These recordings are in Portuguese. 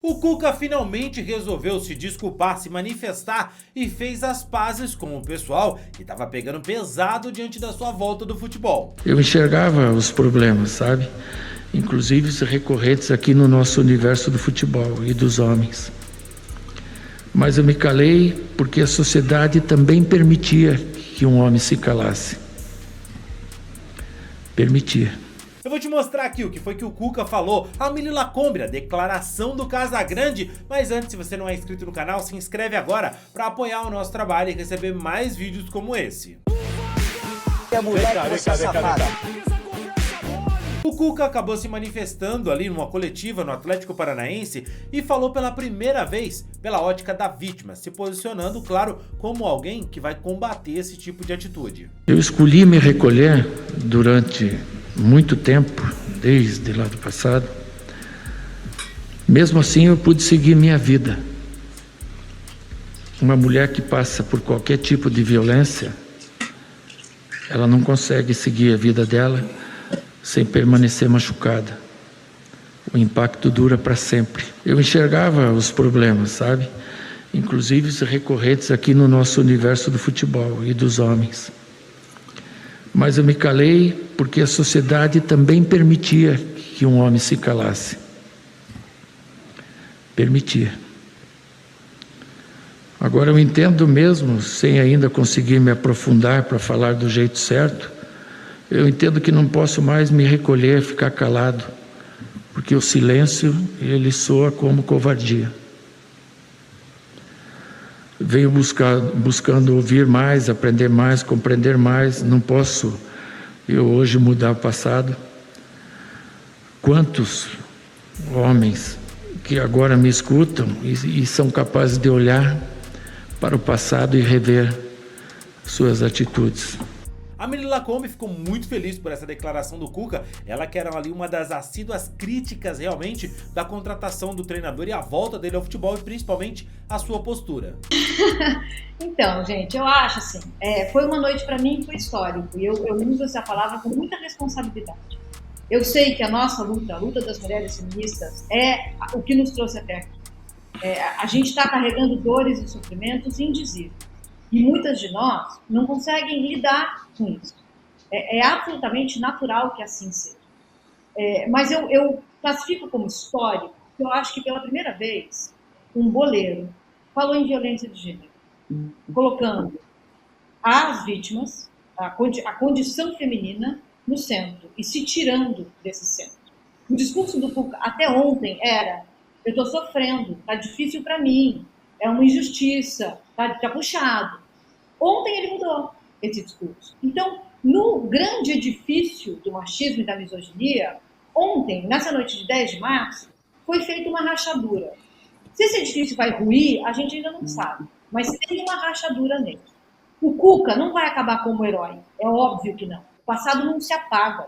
O Cuca finalmente resolveu se desculpar, se manifestar e fez as pazes com o pessoal que estava pegando pesado diante da sua volta do futebol. Eu enxergava os problemas, sabe? Inclusive os recorrentes aqui no nosso universo do futebol e dos homens. Mas eu me calei porque a sociedade também permitia que um homem se calasse. Permitia. Eu vou te mostrar aqui o que foi que o Cuca falou ao Mili Lacombe, a declaração do Casagrande. Mas antes, se você não é inscrito no canal, se inscreve agora para apoiar o nosso trabalho e receber mais vídeos como esse. O Cuca acabou se manifestando ali numa coletiva no Atlético Paranaense e falou pela primeira vez pela ótica da vítima, se posicionando, claro, como alguém que vai combater esse tipo de atitude. Eu escolhi me recolher durante muito tempo, desde lá do passado. Mesmo assim eu pude seguir minha vida. Uma mulher que passa por qualquer tipo de violência, ela não consegue seguir a vida dela sem permanecer machucada. O impacto dura para sempre. Eu enxergava os problemas, sabe? Inclusive os recorrentes aqui no nosso universo do futebol e dos homens. Mas eu me calei porque a sociedade também permitia que um homem se calasse. Permitia. Agora eu entendo mesmo, sem ainda conseguir me aprofundar para falar do jeito certo, eu entendo que não posso mais me recolher, ficar calado, porque o silêncio, ele soa como covardia. Venho buscando ouvir mais, aprender mais, compreender mais. Não posso eu hoje mudar o passado. Quantos homens que agora me escutam e são capazes de olhar para o passado e rever suas atitudes. A Mili Lacombe ficou muito feliz por essa declaração do Cuca, ela que era ali uma das assíduas críticas realmente da contratação do treinador e a volta dele ao futebol e principalmente a sua postura. Então, gente, eu acho assim, foi uma noite para mim, foi histórico, e eu uso essa palavra com muita responsabilidade. Eu sei que a nossa luta, a luta das mulheres feministas, é o que nos trouxe até aqui. A gente está carregando dores e sofrimentos indizíveis. E muitas de nós não conseguem lidar com isso. É absolutamente natural que assim seja. Mas eu classifico como histórico, porque eu acho que pela primeira vez, um boleiro falou em violência de gênero, colocando as vítimas, a condição feminina, no centro, e se tirando desse centro. O discurso do Cuca até ontem era: eu estou sofrendo, está difícil para mim, é uma injustiça, tá puxado. Ontem ele mudou esse discurso. Então, no grande edifício do machismo e da misoginia, ontem, nessa noite de 10 de março, foi feita uma rachadura. Se esse edifício vai ruir, a gente ainda não sabe, mas tem uma rachadura nele. O Cuca não vai acabar como herói, é óbvio que não. O passado não se apaga,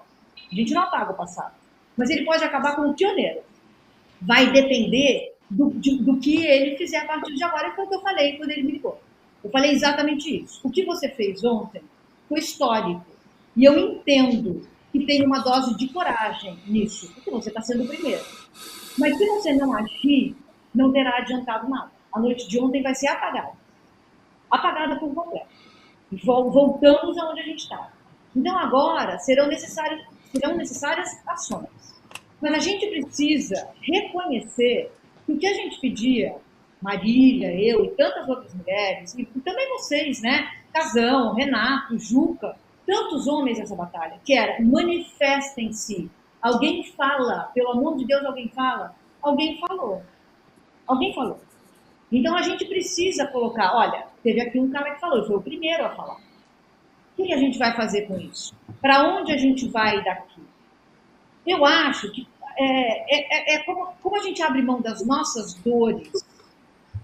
a gente não apaga o passado, mas ele pode acabar como pioneiro. Vai depender do que ele fizer a partir de agora, e foi o que eu falei quando ele me ligou. Eu falei exatamente isso. O que você fez ontem foi histórico. E eu entendo que tem uma dose de coragem nisso, porque você está sendo o primeiro. Mas se você não agir, não terá adiantado nada. A noite de ontem vai ser apagada. Apagada por completo. E voltamos aonde a gente estava. Então agora serão necessárias ações. Mas a gente precisa reconhecer que o que a gente pedia, Marília, eu e tantas outras mulheres, e também vocês, né? Casão, Renato, Juca, tantos homens nessa batalha, que era: manifestem-se. Alguém fala, pelo amor de Deus, alguém fala. Alguém falou. Alguém falou. Então a gente precisa colocar, olha, teve aqui um cara que falou, foi o primeiro a falar. O que a gente vai fazer com isso? Para onde a gente vai daqui? Eu acho que como a gente abre mão das nossas dores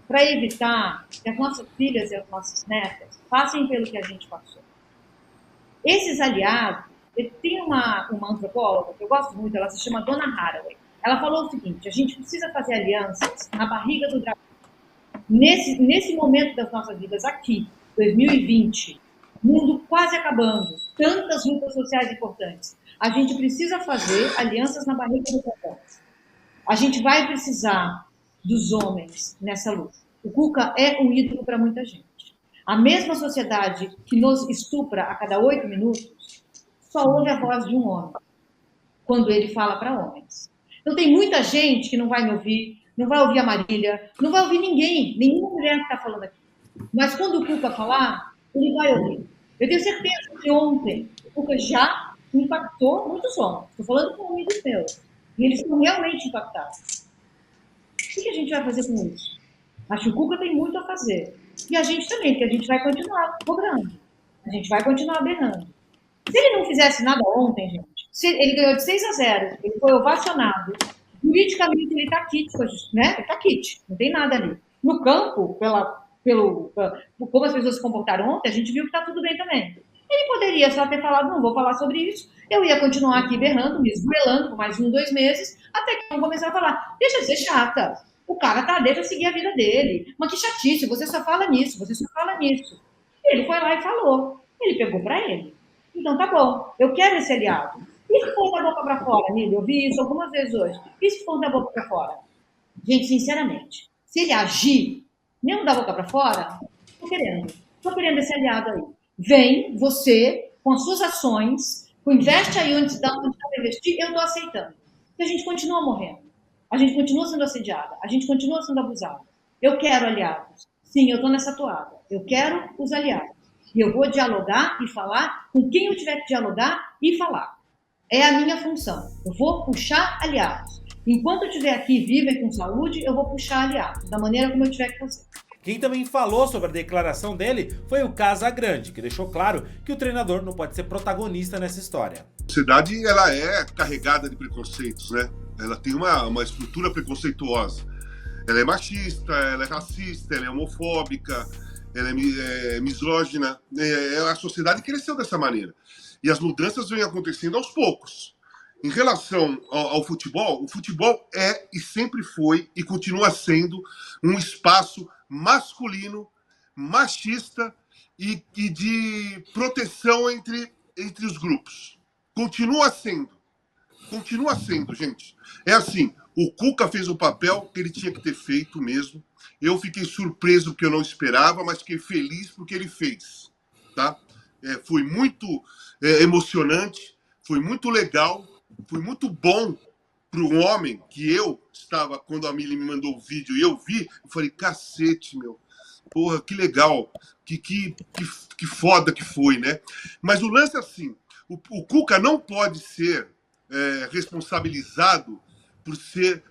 para evitar que as nossas filhas e as nossas netas passem pelo que a gente passou. Esses aliados, tem uma antropóloga que eu gosto muito, ela se chama Donna Haraway. Ela falou o seguinte: a gente precisa fazer alianças na barriga do dragão. Nesse momento das nossas vidas aqui, 2020, mundo quase acabando, tantas lutas sociais importantes, a gente precisa fazer alianças na barriga do dragão. A gente vai precisar dos homens nessa luta. O Cuca é um ídolo para muita gente. A mesma sociedade que nos estupra a cada 8 minutos só ouve a voz de um homem quando ele fala para homens. Então tem muita gente que não vai me ouvir, não vai ouvir a Marília, não vai ouvir ninguém, nenhuma mulher que está falando aqui. Mas quando o Cuca falar, ele vai ouvir. Eu tenho certeza que ontem o Cuca já impactou muitos homens. Estou falando com amigos meus. E eles estão realmente impactados. O que a gente vai fazer com isso? Acho que o Cuca tem muito a fazer. E a gente também, porque a gente vai continuar cobrando. A gente vai continuar berrando. Se ele não fizesse nada ontem, gente, ele ganhou de 6-0, ele foi ovacionado. Juridicamente ele está quite, né? Ele está quite, não tem nada ali. No campo, como as pessoas se comportaram ontem, a gente viu que está tudo bem também. Ele poderia só ter falado, não vou falar sobre isso, eu ia continuar aqui berrando, me esgoelando por mais 1, 2 meses, até que vão começar a falar, deixa de ser chata, o cara tá, deixa seguir a vida dele, mas que chatice, você só fala nisso, você só fala nisso. Ele foi lá e falou, ele pegou para ele. Então tá bom, eu quero esse aliado. E se for da boca para fora, Nília? Eu vi isso algumas vezes hoje. E se for da boca para fora? Gente, sinceramente, se ele agir, mesmo da boca para fora, tô querendo esse aliado aí. Vem, você, com as suas ações, investe aí onde dá para investir, eu tô aceitando. Porque a gente continua morrendo. A gente continua sendo assediada. A gente continua sendo abusada. Eu quero aliados. Sim, eu tô nessa toada. Eu quero os aliados. E eu vou dialogar e falar com quem eu tiver que dialogar e falar. É a minha função. Eu vou puxar aliados. Enquanto eu estiver aqui viva e com saúde, eu vou puxar aliados, da maneira como eu tiver que fazer. Quem também falou sobre a declaração dele foi o Casagrande, que deixou claro que o treinador não pode ser protagonista nessa história. A sociedade, ela é carregada de preconceitos, né? Ela tem uma estrutura preconceituosa. Ela é machista, ela é racista, ela é homofóbica, ela é misógina. A sociedade cresceu dessa maneira. E as mudanças vêm acontecendo aos poucos. Em relação ao futebol, o futebol é e sempre foi e continua sendo um espaço masculino, machista e de proteção entre os grupos. Continua sendo, gente. É assim, o Cuca fez o papel que ele tinha que ter feito mesmo. Eu fiquei surpreso porque eu não esperava, mas fiquei feliz porque ele fez. Tá? Foi muito emocionante, foi muito legal, foi muito bom para um homem que eu estava, quando a Mili me mandou o vídeo e eu vi, eu falei, cacete, meu, porra, que legal, que foda que foi, né? Mas o lance é assim, o Cuca não pode ser responsabilizado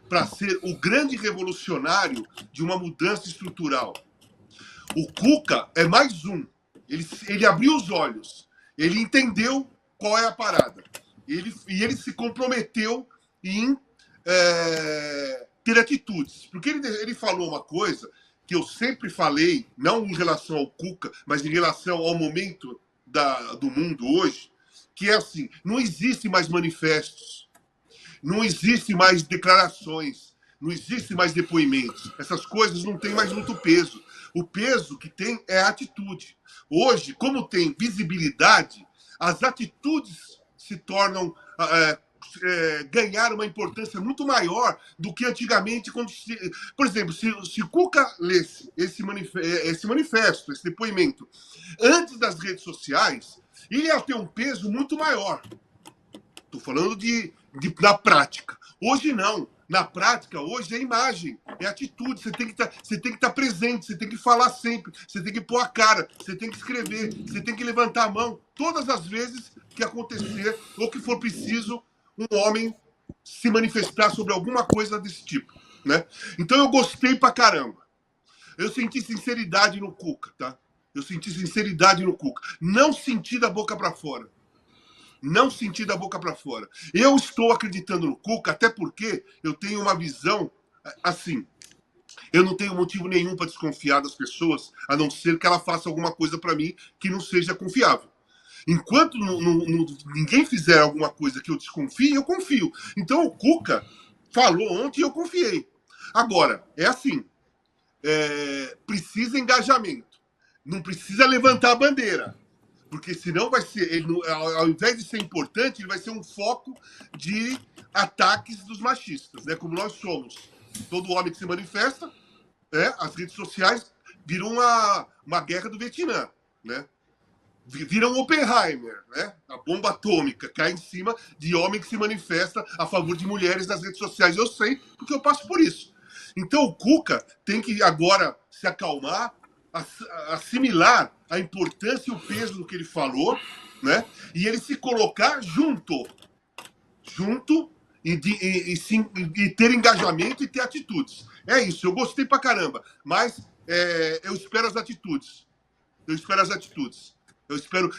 para ser o grande revolucionário de uma mudança estrutural. O Cuca é mais um. Ele abriu os olhos, ele entendeu qual é a parada. Ele se comprometeu em ter atitudes. Porque ele falou uma coisa que eu sempre falei, não em relação ao Cuca, mas em relação ao momento do mundo hoje, que é assim, não existe mais manifestos, não existe mais declarações, não existe mais depoimentos. Essas coisas não têm mais muito peso. O peso que tem é a atitude. Hoje, como tem visibilidade, as atitudes se tornam ganhar uma importância muito maior do que antigamente. Por exemplo, se o Cuca lesse esse manifesto, esse depoimento, antes das redes sociais, ele ia ter um peso muito maior. Estou falando na prática. Hoje não. Na prática, hoje é imagem, é atitude. Você tem que estar presente, você tem que falar sempre, você tem que pôr a cara, você tem que escrever, você tem que levantar a mão todas as vezes que acontecer ou que for preciso um homem se manifestar sobre alguma coisa desse tipo, né? Então eu gostei pra caramba. Eu senti sinceridade no Cuca, tá? Eu senti sinceridade no Cuca. Não senti da boca pra fora. Não senti da boca para fora. Eu estou acreditando no Cuca, até porque eu tenho uma visão assim. Eu não tenho motivo nenhum para desconfiar das pessoas, a não ser que ela faça alguma coisa para mim que não seja confiável. Enquanto ninguém fizer alguma coisa que eu desconfie, eu confio. Então o Cuca falou ontem e eu confiei. Agora, é assim, precisa engajamento. Não precisa levantar a bandeira. Porque senão vai ser, ao invés de ser importante, ele vai ser um foco de ataques dos machistas, né? Como nós somos. Todo homem que se manifesta, as redes sociais viram uma guerra do Vietnã, né? Viram Oppenheimer, né? A bomba atômica cai em cima de homem que se manifesta a favor de mulheres nas redes sociais. Eu sei, porque eu passo por isso. Então o Cuca tem que agora se acalmar, assimilar a importância e o peso do que ele falou, né? E ele se colocar junto e ter engajamento e ter atitudes. É isso, eu gostei pra caramba, mas eu espero as atitudes.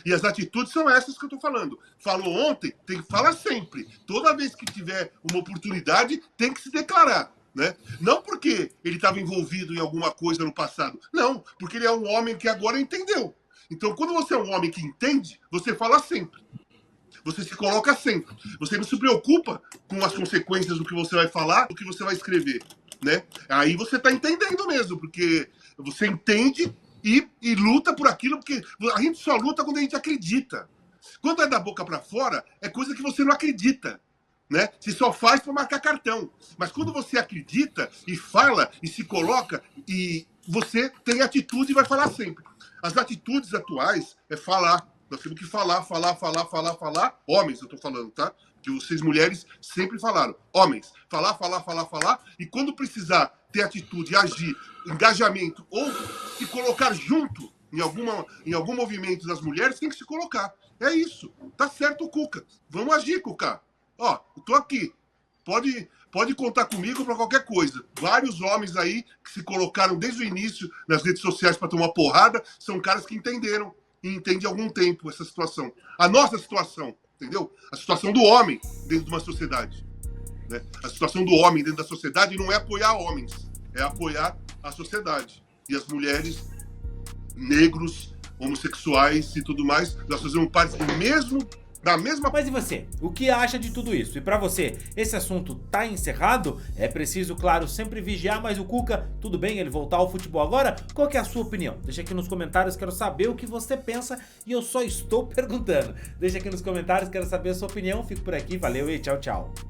E as atitudes são essas que eu tô falando. Falou ontem, tem que falar sempre. Toda vez que tiver uma oportunidade, tem que se declarar. Né? Não porque ele estava envolvido em alguma coisa no passado. Não, porque ele é um homem que agora entendeu. Então, quando você é um homem que entende, você fala sempre. Você se coloca sempre. Você não se preocupa com as consequências do que você vai falar, do que você vai escrever. Né? Aí você está entendendo mesmo, porque você entende e luta por aquilo, porque a gente só luta quando a gente acredita. Quando é da boca para fora, é coisa que você não acredita. Né? Você só faz para marcar cartão. Mas quando você acredita e fala e se coloca, e você tem atitude e vai falar sempre. As atitudes atuais é falar. Nós temos que falar. Homens, eu tô falando, tá? Que vocês, mulheres, sempre falaram. Homens, falar. E quando precisar ter atitude, agir, engajamento ou se colocar junto em algum movimento das mulheres, tem que se colocar. É isso. Tá certo, Cuca. Vamos agir, Cuca. Ó, eu tô aqui. Pode contar comigo para qualquer coisa. Vários homens aí que se colocaram desde o início nas redes sociais para tomar porrada são caras que entenderam e entendem há algum tempo essa situação. A nossa situação, entendeu? A situação do homem dentro de uma sociedade. Né? A situação do homem dentro da sociedade não é apoiar homens, é apoiar a sociedade. E as mulheres, negros, homossexuais e tudo mais, nós fazemos parte da mesma... Mas e você? O que acha de tudo isso? E pra você, esse assunto tá encerrado? É preciso, claro, sempre vigiar, mas o Cuca, tudo bem ele voltar ao futebol agora? Qual que é a sua opinião? Deixa aqui nos comentários, quero saber o que você pensa e eu só estou perguntando. Deixa aqui nos comentários, quero saber a sua opinião. Fico por aqui, valeu e tchau, tchau.